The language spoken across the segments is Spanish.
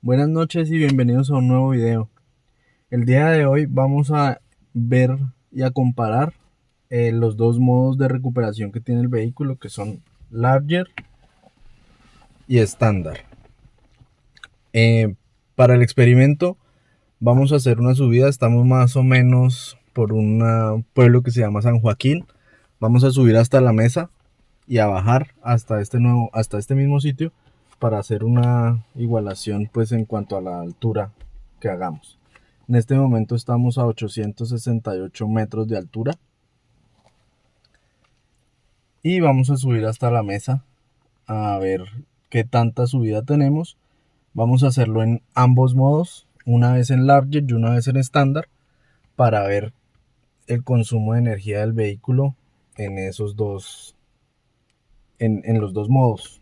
Buenas noches y bienvenidos a un nuevo video. El día de hoy vamos a ver y a comparar los dos modos de recuperación que tiene el vehículo, que son Larger y estándar. Para el experimento vamos a hacer una subida. Estamos más o menos por un pueblo que se llama San Joaquín. Vamos a subir hasta la mesa y a bajar hasta este mismo sitio para hacer una igualación pues en cuanto a la altura que hagamos. En este momento estamos a 868 metros de altura y vamos a subir hasta la mesa a ver qué tanta subida tenemos. Vamos a hacerlo en ambos modos, una vez en Larger y una vez en estándar, para ver el consumo de energía del vehículo en esos dos en los dos modos.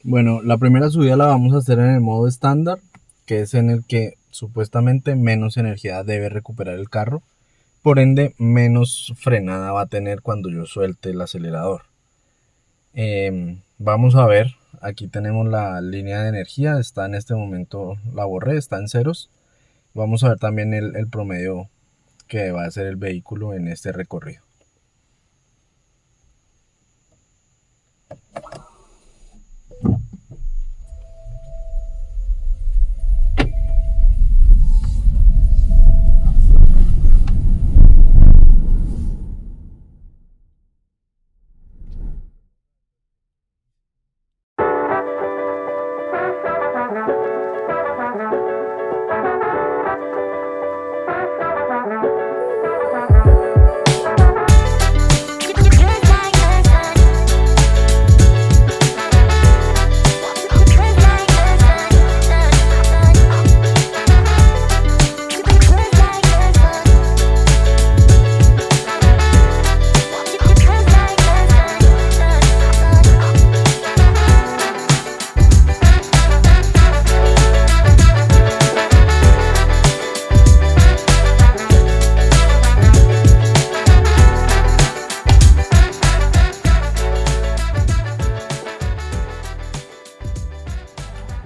Bueno, la primera subida la vamos a hacer en el modo estándar, que es en el que supuestamente menos energía debe recuperar el carro, por ende menos frenada va a tener cuando yo suelte el acelerador. Vamos a ver, aquí tenemos la línea de energía, está en este momento, la borré, está en ceros. Vamos a ver también el promedio que va a hacer el vehículo en este recorrido.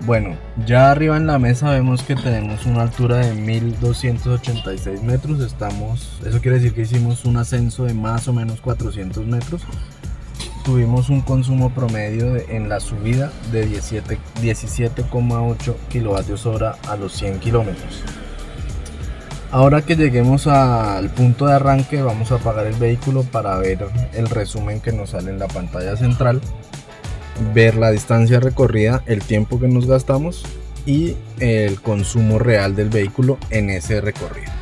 Bueno, ya arriba en la mesa vemos que tenemos una altura de 1286 metros. Eso quiere decir que hicimos un ascenso de más o menos 400 metros. Tuvimos un consumo promedio en la subida de 17,8 kilovatios hora a los 100 kilómetros. Ahora que lleguemos al punto de arranque, vamos a apagar el vehículo para ver el resumen que nos sale en la pantalla central, ver la distancia recorrida, el tiempo que nos gastamos y el consumo real del vehículo en ese recorrido.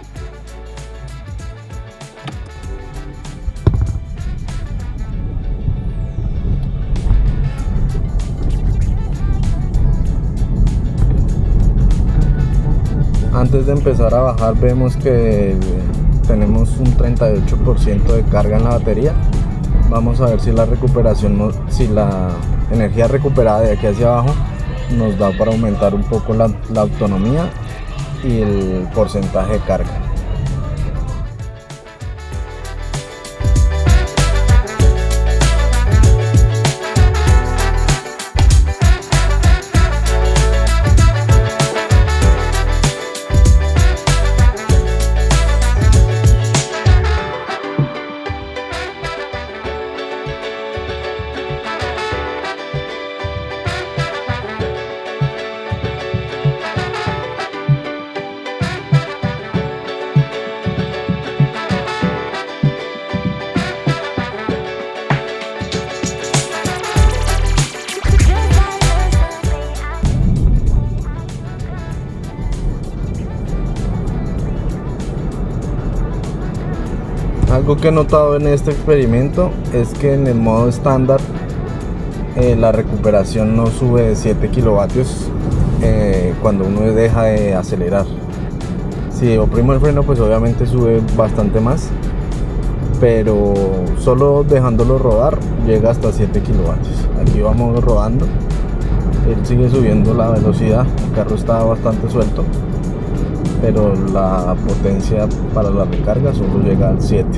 Antes de empezar a bajar vemos que tenemos un 38% de carga en la batería. Vamos a ver si la recuperación, si la energía recuperada de aquí hacia abajo nos da para aumentar un poco la autonomía y el porcentaje de carga. Algo que he notado en este experimento es que en el modo estándar la recuperación no sube de 7 kilovatios cuando uno deja de acelerar. Si oprimo el freno, pues obviamente sube bastante más, pero solo dejándolo rodar llega hasta 7 kilovatios. Aquí vamos rodando, él sigue subiendo la velocidad, el carro está bastante suelto. pero la potencia para la recarga solo llega al 7.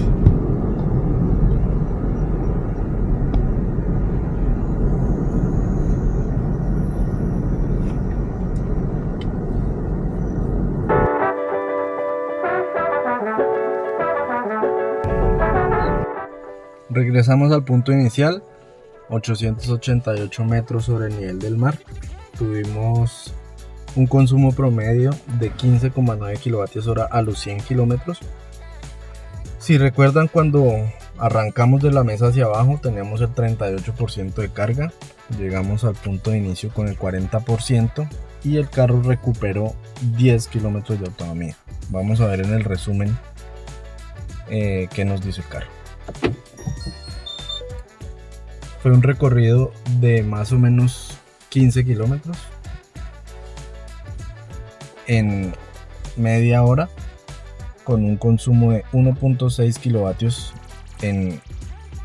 Regresamos al punto inicial, 888 metros sobre el nivel del mar. Tuvimos un consumo promedio de 15,9 kWh a los 100 kilómetros. Si recuerdan, cuando arrancamos de la mesa hacia abajo teníamos el 38% de carga, llegamos al punto de inicio con el 40% y el carro recuperó 10 kilómetros de autonomía. Vamos a ver en el resumen qué nos dice el carro. Fue un recorrido de más o menos 15 kilómetros en media hora, con un consumo de 1.6 kilovatios en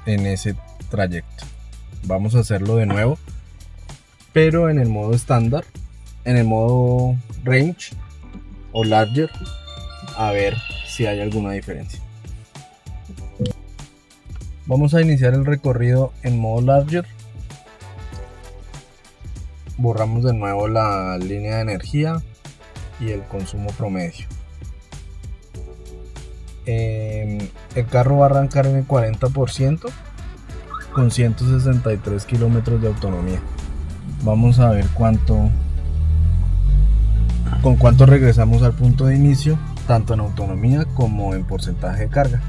ese trayecto. Vamos a hacerlo de nuevo, pero en el modo estándar, en el modo range o larger, a ver si hay alguna diferencia. Vamos a iniciar el recorrido en modo larger. Borramos de nuevo la línea de energía y el consumo promedio. El carro va a arrancar en el 40% con 163 kilómetros de autonomía. Vamos a ver con cuánto regresamos al punto de inicio, tanto en autonomía como en porcentaje de carga.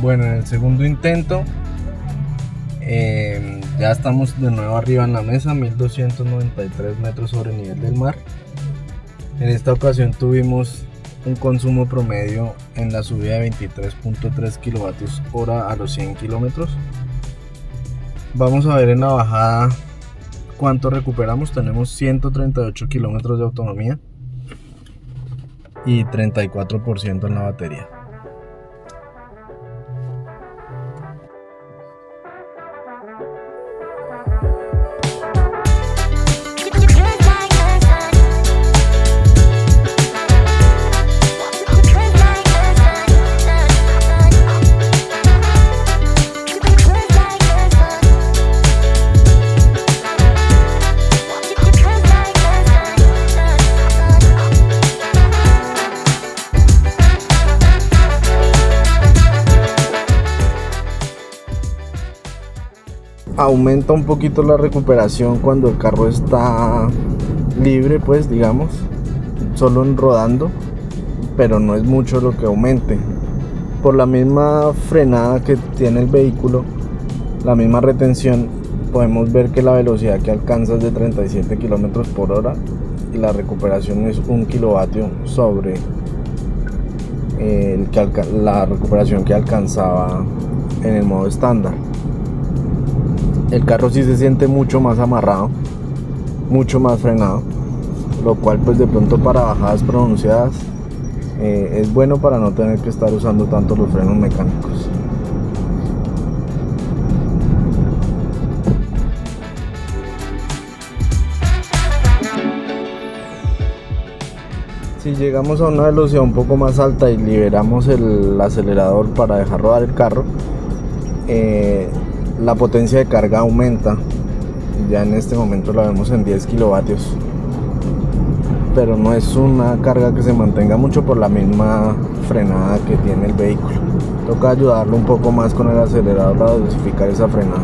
Bueno, en el segundo intento ya estamos de nuevo arriba en la mesa, 1293 metros sobre el nivel del mar. En esta ocasión tuvimos un consumo promedio en la subida de 23.3 kilovatios hora a los 100 kilómetros. Vamos a ver en la bajada cuánto recuperamos. Tenemos 138 kilómetros de autonomía y 34% en la batería. Aumenta un poquito la recuperación cuando el carro está libre, pues digamos, solo en rodando, pero no es mucho lo que aumente. Por la misma frenada que tiene el vehículo, la misma retención, podemos ver que la velocidad que alcanza es de 37 km por hora y la recuperación es 1 kilovatio sobre la recuperación que alcanzaba en el modo estándar. El carro sí se siente mucho más amarrado, mucho más frenado, lo cual pues de pronto para bajadas pronunciadas es bueno para no tener que estar usando tanto los frenos mecánicos. Si llegamos a una velocidad un poco más alta y liberamos el acelerador para dejar rodar el carro, la potencia de carga aumenta. Ya en este momento la vemos en 10 kilovatios, pero no es una carga que se mantenga mucho por la misma frenada que tiene el vehículo. Toca ayudarlo un poco más con el acelerador para dosificar esa frenada.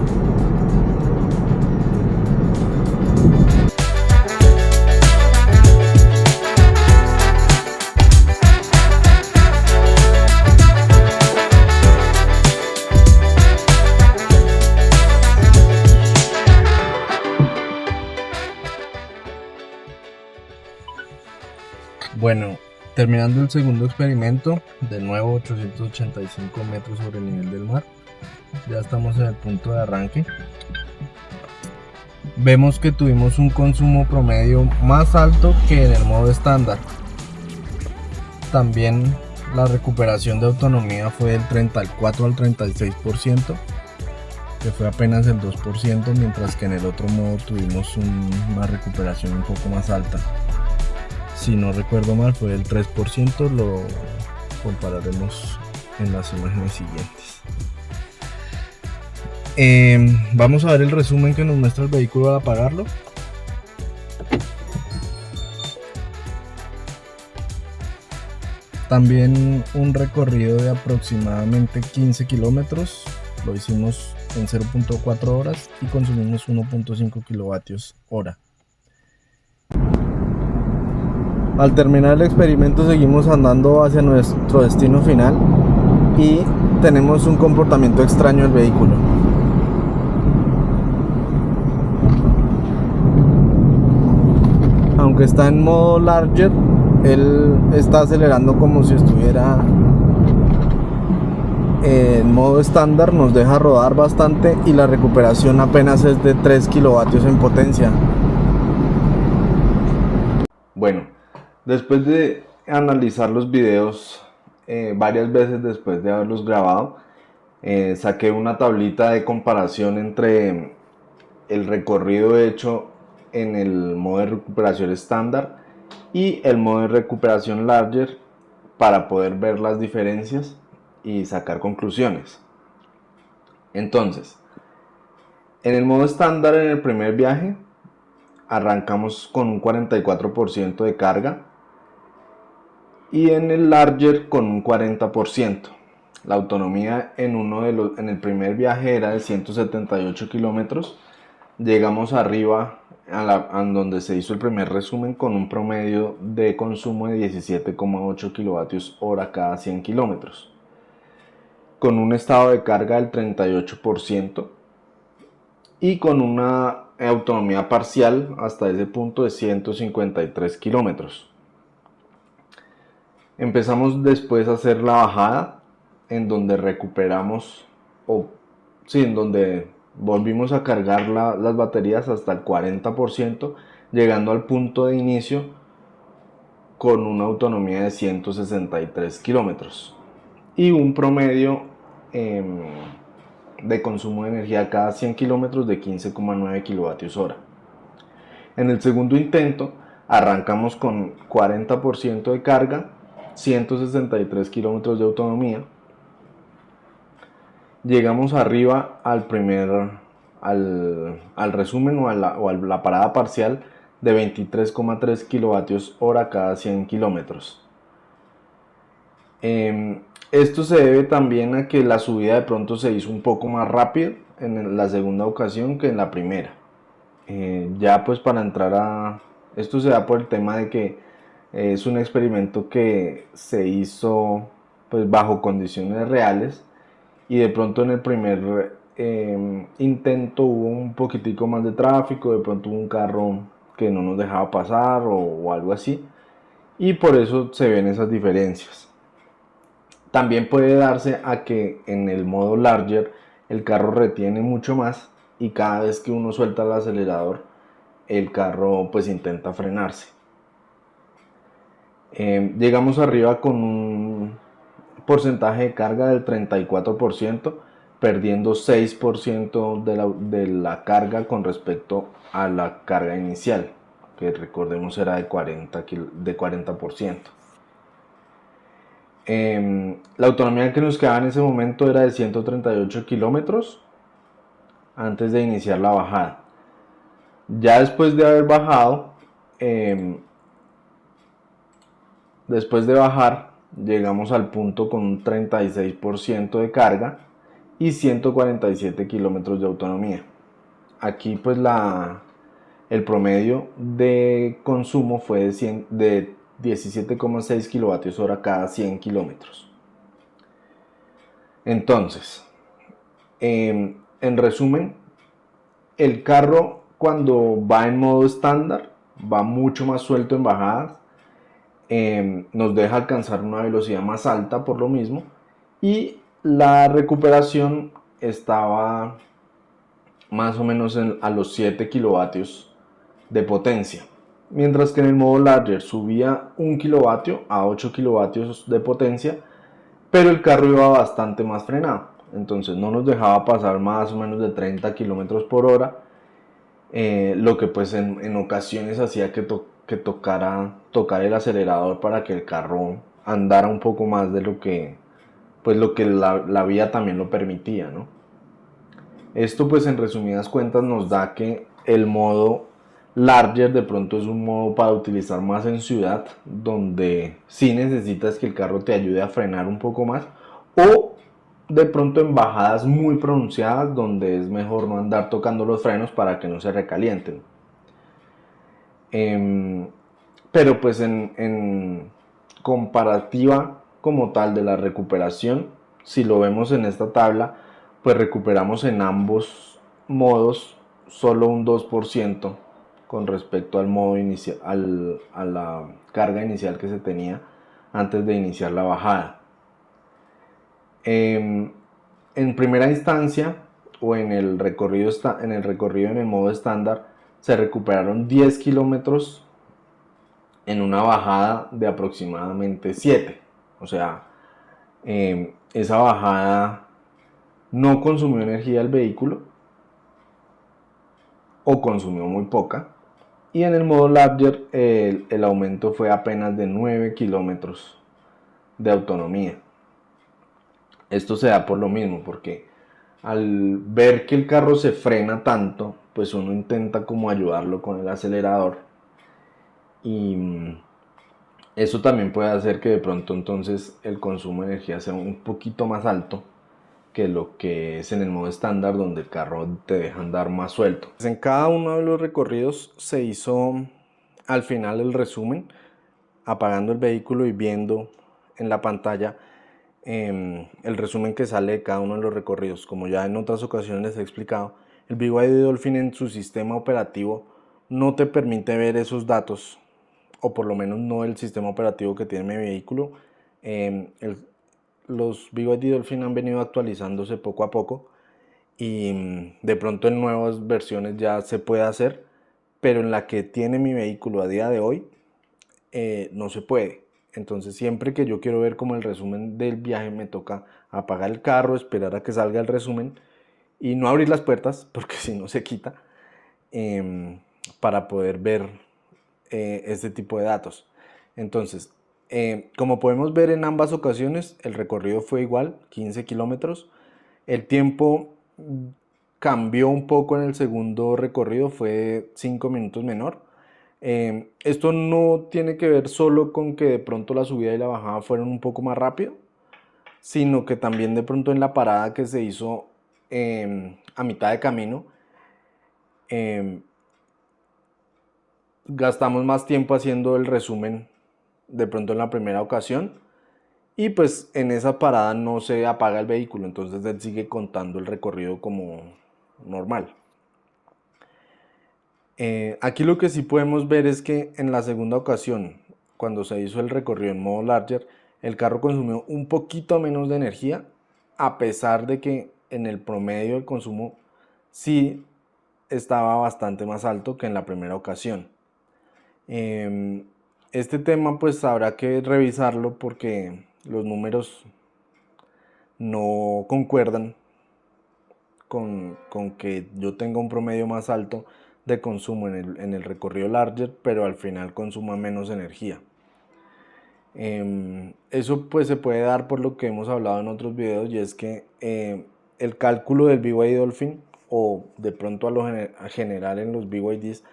Bueno, terminando el segundo experimento, de nuevo 885 metros sobre el nivel del mar, ya estamos en el punto de arranque. Vemos que tuvimos un consumo promedio más alto que en el modo estándar. También la recuperación de autonomía fue del 34 al 36%, que fue apenas el 2%, mientras que en el otro modo tuvimos una recuperación un poco más alta. Si no recuerdo mal, fue del 3%, lo compararemos en las imágenes siguientes. Vamos a ver el resumen que nos muestra el vehículo al apagarlo. También un recorrido de aproximadamente 15 kilómetros, lo hicimos en 0.4 horas y consumimos 1.5 kilovatios hora. Al terminar el experimento seguimos andando hacia nuestro destino final y tenemos un comportamiento extraño del vehículo. Aunque está en modo larger, él está acelerando como si estuviera en modo estándar, nos deja rodar bastante y la recuperación apenas es de 3 kilovatios en potencia. Bueno, después de analizar los videos varias veces después de haberlos grabado, saqué una tablita de comparación entre el recorrido hecho en el modo de recuperación estándar y el modo de recuperación larger para poder ver las diferencias y sacar conclusiones. Entonces, en el modo estándar, en el primer viaje arrancamos con un 44% de carga y en el larger con un 40%. La autonomía en el primer viaje era de 178 kilómetros. Llegamos arriba a donde se hizo el primer resumen con un promedio de consumo de 17,8 kilovatios hora cada 100 kilómetros, con un estado de carga del 38% y con una autonomía parcial hasta ese punto de 153 kilómetros. Empezamos después a hacer la bajada, en donde recuperamos, en donde volvimos a cargar las baterías hasta el 40%, llegando al punto de inicio con una autonomía de 163 kilómetros y un promedio de consumo de energía cada 100 kilómetros de 15,9 kilovatios hora. En el segundo intento arrancamos con 40% de carga, 163 kilómetros de autonomía. Llegamos arriba al resumen o a la parada parcial de 23,3 kilovatios hora cada 100 kilómetros. Esto se debe también a que la subida de pronto se hizo un poco más rápido en la segunda ocasión que en la primera. Ya pues para entrar a... Esto se da por el tema de que es un experimento que se hizo pues bajo condiciones reales y de pronto en el primer intento hubo un poquitico más de tráfico, de pronto hubo un carro que no nos dejaba pasar o algo así, y por eso se ven esas diferencias. También puede darse a que en el modo larger el carro retiene mucho más y cada vez que uno suelta el acelerador el carro pues intenta frenarse. Llegamos arriba con un porcentaje de carga del 34%, perdiendo 6% de la carga con respecto a la carga inicial. que recordemos era de 40%. La autonomía que nos quedaba en ese momento era de 138 kilómetros antes de iniciar la bajada. Ya después de haber bajado, después de bajar, llegamos al punto con un 36% de carga y 147 kilómetros de autonomía. Aquí pues el promedio de consumo fue de 17,6 kilovatios hora cada 100 kilómetros. Entonces, en resumen, el carro cuando va en modo estándar va mucho más suelto en bajadas, nos deja alcanzar una velocidad más alta por lo mismo, y la recuperación estaba más o menos a los 7 kilovatios de potencia, mientras que en el modo Larger subía 1 kilovatio a 8 kilovatios de potencia, pero el carro iba bastante más frenado, entonces no nos dejaba pasar más o menos de 30 kilómetros por hora, lo que pues en ocasiones hacía que tocar el acelerador para que el carro andara un poco más de lo que la vía también lo permitía, ¿no? Esto pues en resumidas cuentas nos da que el modo Larger de pronto es un modo para utilizar más en ciudad, donde sí necesitas que el carro te ayude a frenar un poco más, o de pronto en bajadas muy pronunciadas donde es mejor no andar tocando los frenos para que no se recalienten. Pero pues en comparativa como tal de la recuperación, si lo vemos en esta tabla, pues recuperamos en ambos modos solo un 2% con respecto al modo inicial, a la carga inicial que se tenía antes de iniciar la bajada. En primera instancia o en el recorrido en el modo estándar se recuperaron 10 kilómetros en una bajada de aproximadamente 7. O sea, esa bajada no consumió energía el vehículo o consumió muy poca. Y en el modo Larger el aumento fue apenas de 9 kilómetros de autonomía. Esto se da por lo mismo, porque al ver que el carro se frena tanto, pues uno intenta como ayudarlo con el acelerador, y eso también puede hacer que de pronto entonces el consumo de energía sea un poquito más alto que lo que es en el modo estándar, donde el carro te deja andar más suelto. En cada uno de los recorridos se hizo al final el resumen, apagando el vehículo y viendo en la pantalla el resumen que sale de cada uno de los recorridos. Como ya en otras ocasiones les he explicado, el BYD Dolphin en su sistema operativo no te permite ver esos datos, o por lo menos no el sistema operativo que tiene mi vehículo. Los BYD Dolphin han venido actualizándose poco a poco, y de pronto en nuevas versiones ya se puede hacer, pero en la que tiene mi vehículo a día de hoy no se puede. Entonces siempre que yo quiero ver como el resumen del viaje, me toca apagar el carro, esperar a que salga el resumen y no abrir las puertas, porque si no se quita, para poder ver este tipo de datos. Entonces, como podemos ver en ambas ocasiones, el recorrido fue igual, 15 kilómetros. El tiempo cambió un poco en el segundo recorrido, fue 5 minutos menor. Esto no tiene que ver solo con que de pronto la subida y la bajada fueron un poco más rápido, sino que también de pronto en la parada que se hizo a mitad de camino, gastamos más tiempo haciendo el resumen de pronto en la primera ocasión, y pues en esa parada no se apaga el vehículo, entonces él sigue contando el recorrido como normal. Aquí lo que sí podemos ver es que en la segunda ocasión, cuando se hizo el recorrido en modo Larger, el carro consumió un poquito menos de energía, a pesar de que en el promedio el consumo sí estaba bastante más alto que en la primera ocasión. Este tema pues habrá que revisarlo, porque los números no concuerdan con que yo tenga un promedio más alto de consumo en el recorrido larger, pero al final consuma menos energía. Eso pues se puede dar por lo que hemos hablado en otros videos, y es que el cálculo del BYD Dolphin, o de pronto a general en los BYDs,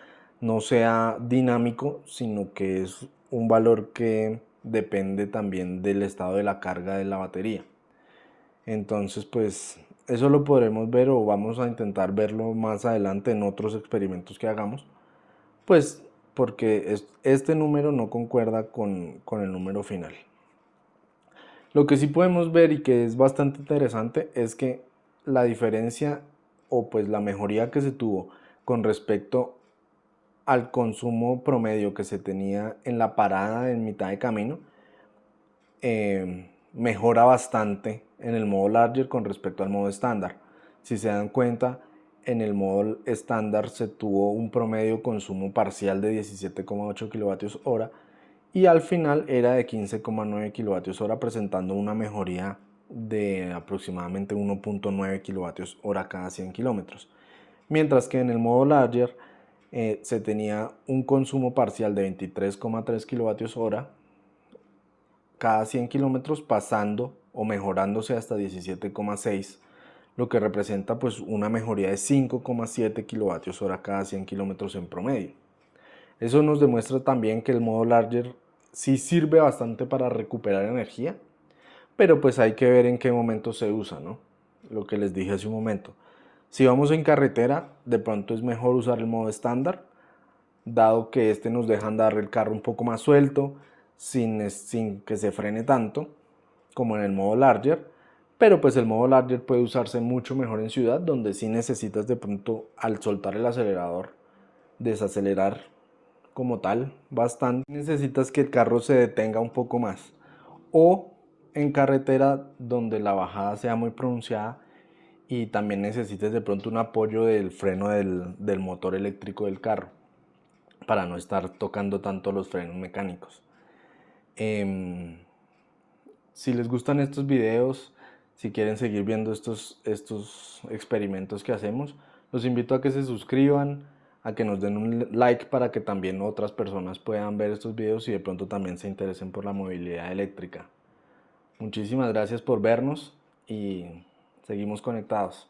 no sea dinámico, sino que es un valor que depende también del estado de la carga de la batería. Entonces pues eso lo podremos ver, o vamos a intentar verlo más adelante en otros experimentos que hagamos, pues porque este número no concuerda con el número final. Lo que sí podemos ver, y que es bastante interesante, es que la diferencia, o pues la mejoría que se tuvo con respecto al consumo promedio que se tenía en la parada en mitad de camino, mejora bastante en el modo Larger con respecto al modo estándar. Si se dan cuenta, en el modo estándar se tuvo un promedio consumo parcial de 17,8 kWh, y al final era de 15,9 kWh, presentando una mejoría de aproximadamente 1,9 kWh cada 100 kilómetros. Mientras que en el modo Larger se tenía un consumo parcial de 23,3 kWh cada 100 kilómetros, pasando o mejorándose hasta 17,6, lo que representa pues una mejoría de 5,7 kWh cada 100 kilómetros en promedio. Eso nos demuestra también que el modo Larger sí sirve bastante para recuperar energía, pero pues hay que ver en qué momento se usa, ¿no? Lo que les dije hace un momento. Si vamos en carretera, de pronto es mejor usar el modo estándar, dado que este nos deja andar el carro un poco más suelto, sin que se frene tanto, como en el modo Larger. Pero pues el modo Larger puede usarse mucho mejor en ciudad, donde sí necesitas de pronto, al soltar el acelerador, desacelerar como tal bastante. Necesitas que el carro se detenga un poco más. O en carretera donde la bajada sea muy pronunciada y también necesites de pronto un apoyo del freno del motor eléctrico del carro, para no estar tocando tanto los frenos mecánicos. Si les gustan estos videos, si quieren seguir viendo estos experimentos que hacemos, los invito a que se suscriban, a que nos den un like, para que también otras personas puedan ver estos videos y de pronto también se interesen por la movilidad eléctrica. Muchísimas gracias por vernos y seguimos conectados.